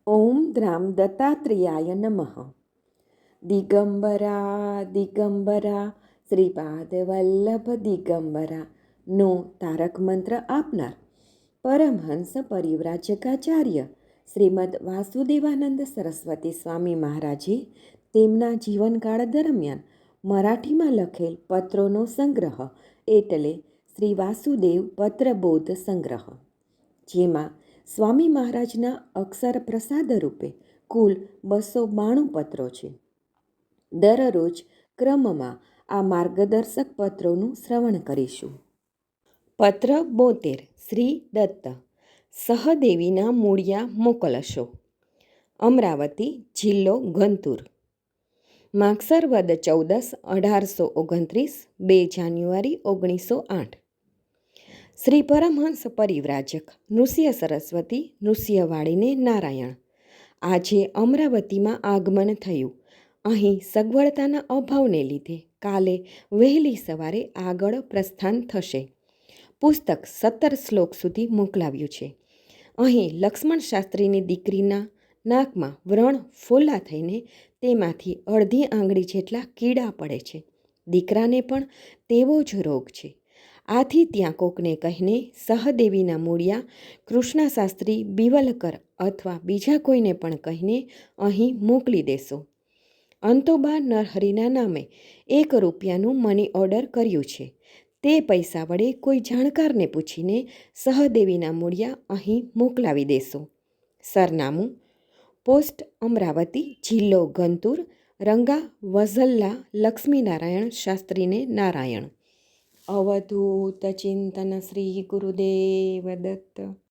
ઓમ દ્રામ દત્તાત્રેયાય નમઃ. દિગંબરા દિગંબરા શ્રીપાદ વલ્લભ દિગંબરા નો તારક મંત્ર આપનાર પરમહંસ પરિવ્રાજકાચાર્ય શ્રીમદ વાસુદેવાનંદ સરસ્વતી સ્વામી મહારાજે તેમના જીવનકાળ દરમિયાન મરાઠીમાં લખેલ પત્રોનો સંગ્રહ એટલે શ્રી વાસુદેવ પત્રબોધ સંગ્રહ, જેમાં સ્વામી મહારાજના અક્ષર પ્રસાદ રૂપે કુલ 292 પત્રો છે. દરરોજ ક્રમમાં આ માર્ગદર્શક પત્રોનું શ્રવણ કરીશું. પત્ર 72. શ્રી દત્ત સહદેવીના મૂળિયા મોકલશો. અમરાવતી, જિલ્લો ગંતુર. માગસર વદ 14, 1829, 2 જાન્યુઆરી 1908. શ્રી પરમહંસ પરિવ્રાજક નૃસિંહ સરસ્વતી નૃસિંહવાળીને નારાયણ. આજે અમરાવતીમાં આગમન થયું. અહીં સગવડતાના અભાવને લીધે કાલે વહેલી સવારે આગળ પ્રસ્થાન થશે. પુસ્તક 17 શ્લોક સુધી મોકલાવ્યું છે. અહીં લક્ષ્મણ શાસ્ત્રીની દીકરીના નાકમાં વ્રણ ફોલ્લા થઈને તેમાંથી અડધી આંગળી જેટલા કીડા પડે છે. દીકરાને પણ તેવો જ રોગ છે. આથી ત્યાં કોકને કહીને સહદેવીના મૂળિયા કૃષ્ણશાસ્ત્રી બિવલકર અથવા બીજા કોઈને પણ કહીને અહીં મોકલી દેશો. અંતોબા નરહરિના નામે 1 રૂપિયાનું મની ઓર્ડર કર્યું છે. તે પૈસા વડે કોઈ જાણકારને પૂછીને સહદેવીના મૂળિયા અહીં મોકલાવી દેશો. સરનામું: પોસ્ટ અમરાવતી, જિલ્લો ગંતુર, રંગા વઝલ્લા લક્ષ્મીનારાયણ શાસ્ત્રીને નારાયણ. અવધૂત ચિંતન શ્રી ગુરુદેવ દત્ત.